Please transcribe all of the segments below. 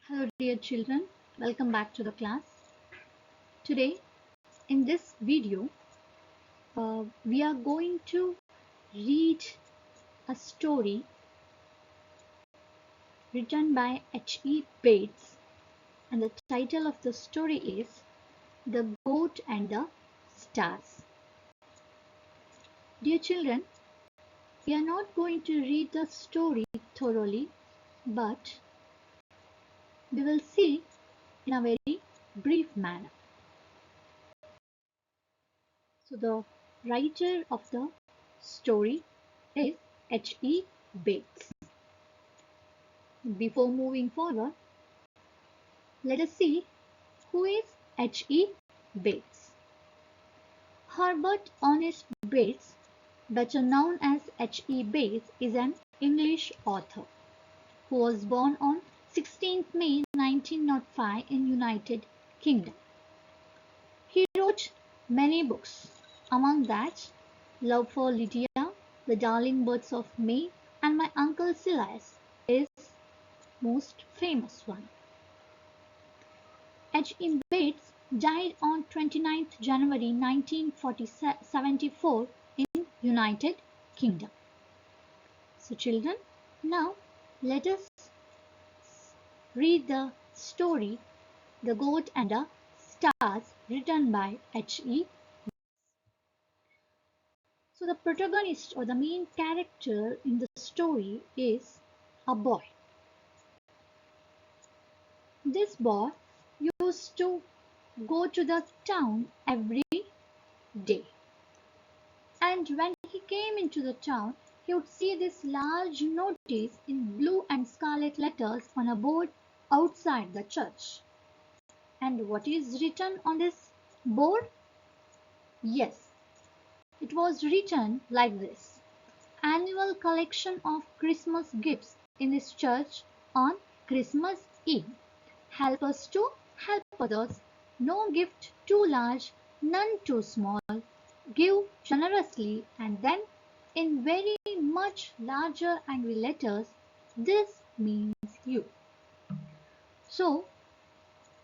Hello dear children, welcome back to the class. Today in this video we are going to read a story written by H.E.Bates, and the title of the story is The Goat and the Stars. Dear children, we are not going to read the story thoroughly, but we will see in a very brief manner. So the writer of the story is H.E.Bates. Before moving forward, let us see who is H.E.Bates. Herbert Ernest Bates, better known as H.E.Bates, is an English author who was born on 16th May 1905 in United Kingdom. He wrote many books, among that Love for Lydia, The Darling Birds of May, and My Uncle Silas is most famous one. H.E. Bates died on 29th January 1974 in United Kingdom. So children, now let us read the story The Goat and the Stars, written by H.E. So the protagonist or the main character in the story is a boy. This boy used to go to the town every day. And when he came into the town, he would see this large notice in blue and scarlet letters on a board outside the church. And what is written on this board? Yes, it was written like this: Annual collection of Christmas gifts in this church on Christmas Eve. Help us to help others. No gift too large, none too small. Give generously. And then in very much larger angry letters, this means you. So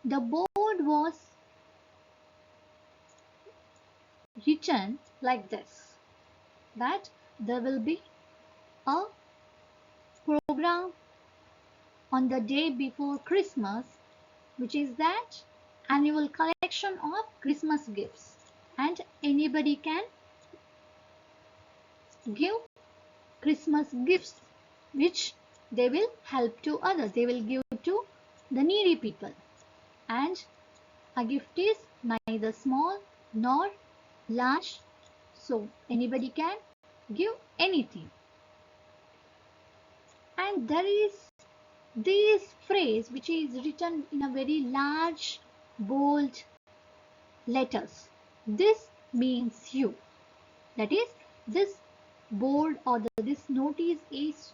the board was written like this, that there will be a program on the day before Christmas, which is that annual collection of Christmas gifts, and anybody can give Christmas gifts which they will help to others, they will give to the needy people. And a gift is neither small nor large, so anybody can give anything. And there is this phrase which is written in a very large bold letters. This means you. That is, this board or this notice is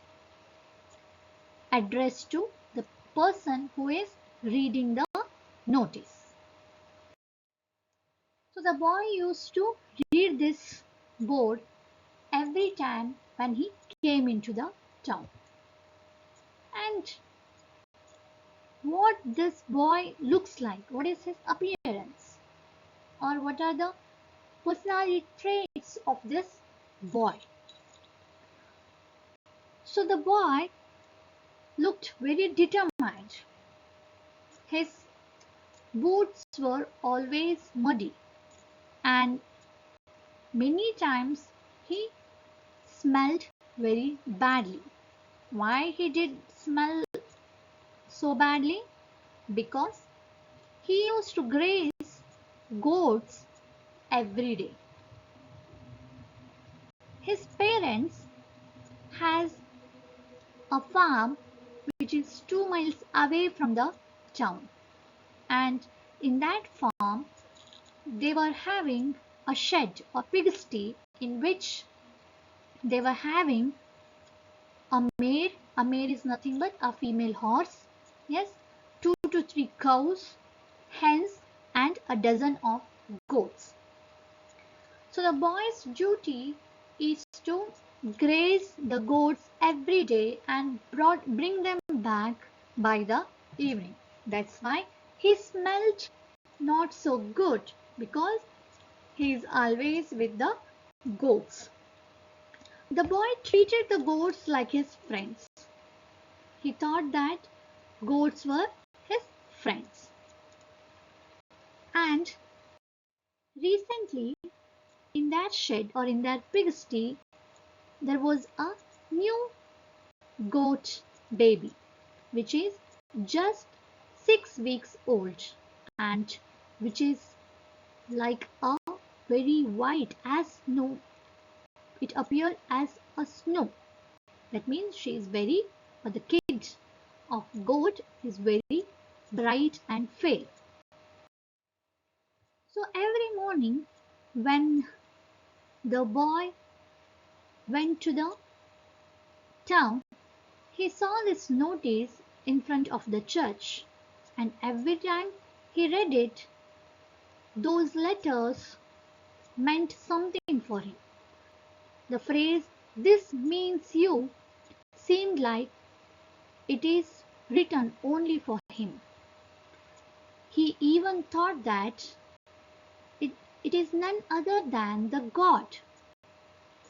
addressed to the person who is reading the notice. So the boy used to read this board every time when he came into the town. And what this boy looks like, what is his appearance, or what are the personality traits of this boy? So the boy looked very determined. His boots were always muddy, and many times he smelled very badly. Why he did smell so badly? Because he used to graze goats every day. His parents has a farm which is 2 miles away from the town, and in that farm they were having a shed or pigsty in which they were having a mare. A mare is nothing but a female horse. Yes, 2 to 3 cows, hens, and a dozen of goats. So the boy's duty is to graze the goats every day and bring them back by the evening. That's why he smelled not so good, because he is always with the goats. The boy treated the goats like his friends. He thought that goats were his friends. And recently, in that shed or in that pigsty, there was a new goat baby, which is just 6 weeks old, and which is like a very white as snow. It appeared as a snow. That means she is very, or the kid of goat is very bright and fair. So every morning when the boy went to the town, he saw this notice in front of the church, and every time he read it, those letters meant something for him. The phrase, "This means you," seemed like it is written only for him. He even thought that it, it is none other than the God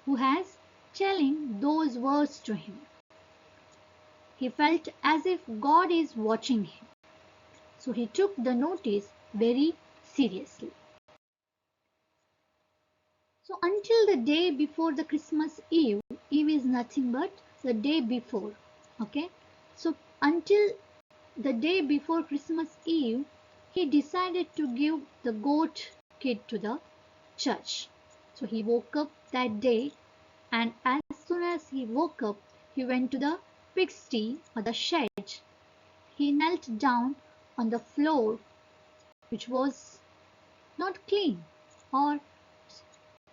who has telling those words to him. He felt as if God is watching him. So he took the notice very seriously. So until the day before the Christmas Eve, Eve is nothing but the day before. Okay. So until the day before Christmas Eve, he decided to give the goat kid to the church. So he woke up that day, and as soon as he woke up, he went to the pigsty or the shed. He knelt down on the floor, which was not clean, or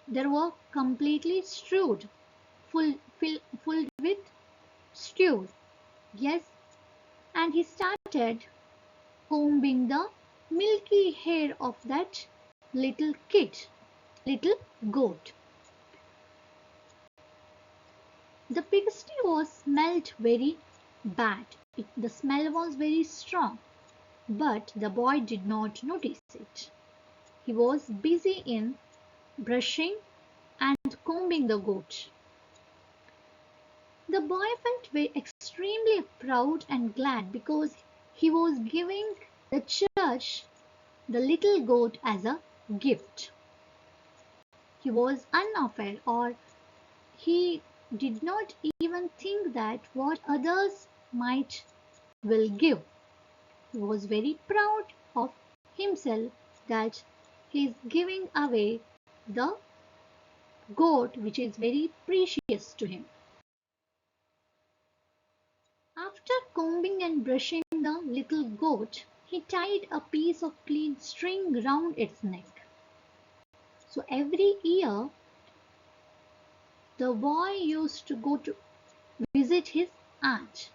there were completely strewed, filled with stew. Yes, and he started combing the milky hair of that little kid, little goat. The pigsty was smelt very bad. The smell was very strong, but the boy did not notice it. He was busy in brushing and combing the goat. The boy felt very extremely proud and glad, because he was giving the church the little goat as a gift. He was unaware, or he did not even think that what others might will give. He was very proud of himself that he is giving away the goat which is very precious to him. After combing and brushing the little goat, he tied a piece of clean string round its neck. So every year, the boy used to go to visit his aunt,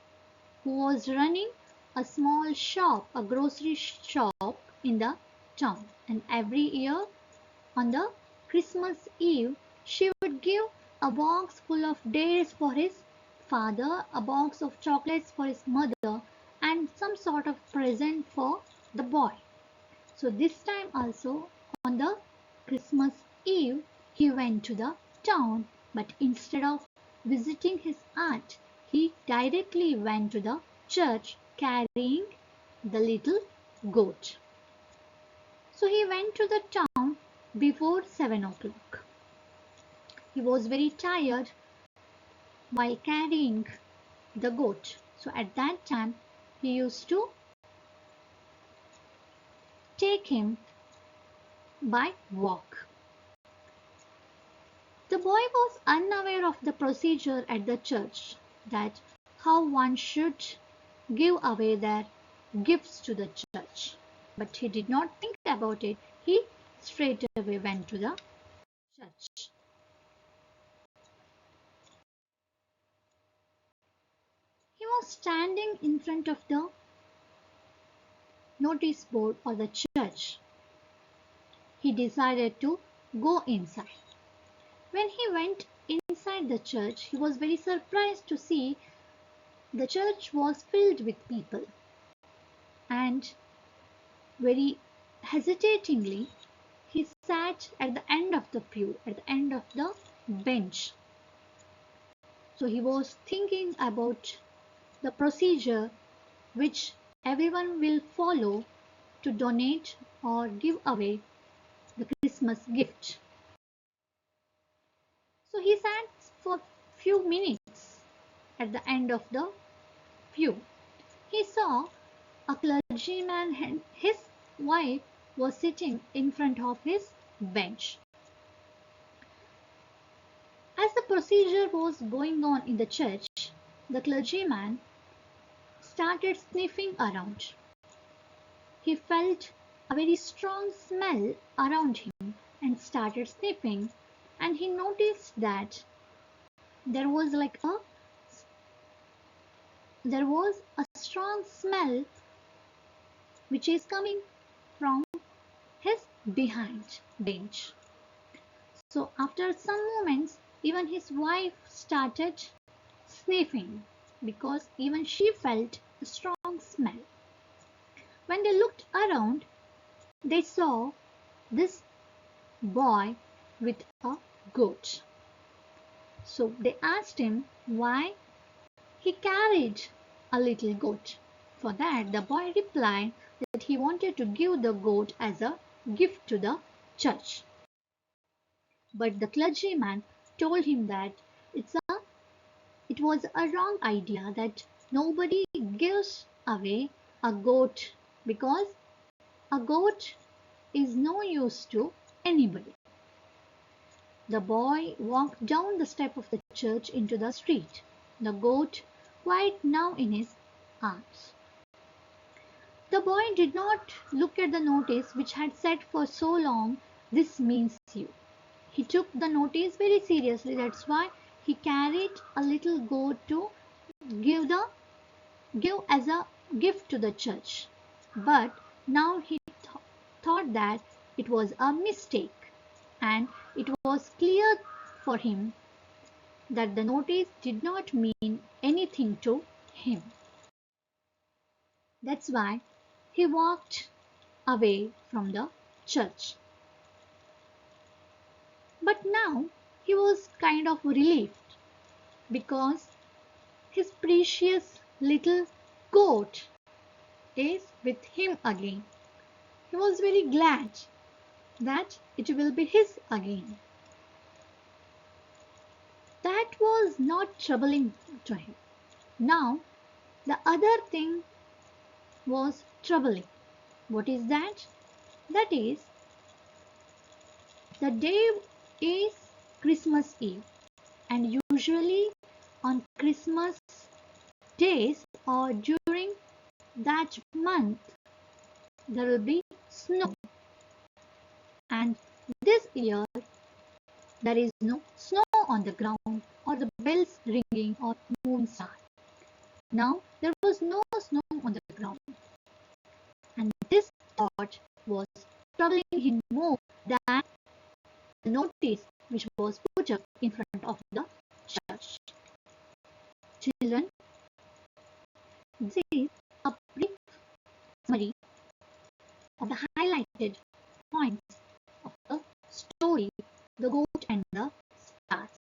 who was running a small shop, a grocery shop in the town. And every year on the Christmas Eve, she would give a box full of dates for his father, a box of chocolates for his mother, and some sort of present for the boy. So this time also, on the Christmas Eve, he went to the town, but instead of visiting his aunt, he directly went to the church carrying the little goat. So he went to the town before 7 o'clock. He was very tired while carrying the goat. So at that time, he used to take him by walk. The boy was unaware of the procedure at the church, that how one should give away their gifts to the church. But he did not think about it. He straight away went to the church. He was standing in front of the notice board or the church. He decided to go inside. When he went inside the church, he was very surprised to see the church was filled with people. and very hesitatingly he sat at the end of the pew, at the end of the bench. So he was thinking about the procedure which everyone will follow to donate or give away the Christmas gift. So he sat for few minutes at the end of the pew. He saw a clergyman and his wife was sitting in front of his bench. As the procedure was going on in the church, the clergyman started sniffing around. He felt a very strong smell around him and started sniffing, and he noticed that there was a strong smell which is coming from his behind bench. So after some moments, even his wife started sniffing because even she felt a strong smell. When they looked around, they saw this boy with a goat. So they asked him why he carried a little goat. For that, the boy replied that he wanted to give the goat as a gift to the church. But the clergyman told him that it was a wrong idea, that nobody gives away a goat because a goat is no use to anybody. The boy walked down the step of the church into the street, the goat quite now in his arms. The boy did not look at the notice which had said for so long, "This means you." He took the notice very seriously. That's why he carried a little goat to give as a gift to the church. But now he thought that it was a mistake, and it was clear for him that the notice did not mean anything to him. That's why he walked away from the church. But now he was kind of relieved because his precious little goat is with him again. He was very glad that it will be his again. That was not troubling to him. Now the other thing was troubling. What is that? That is, the day is Christmas Eve, and usually on Christmas days or during that month there will be snow, and this year there is no snow on the ground or the bells ringing or moon star. Now there was no snow on the ground, and this thought was troubling him more than the notice which was put up in front of the church. Children, this is a brief summary of the highlighted points of the story, The Goat and the Stars.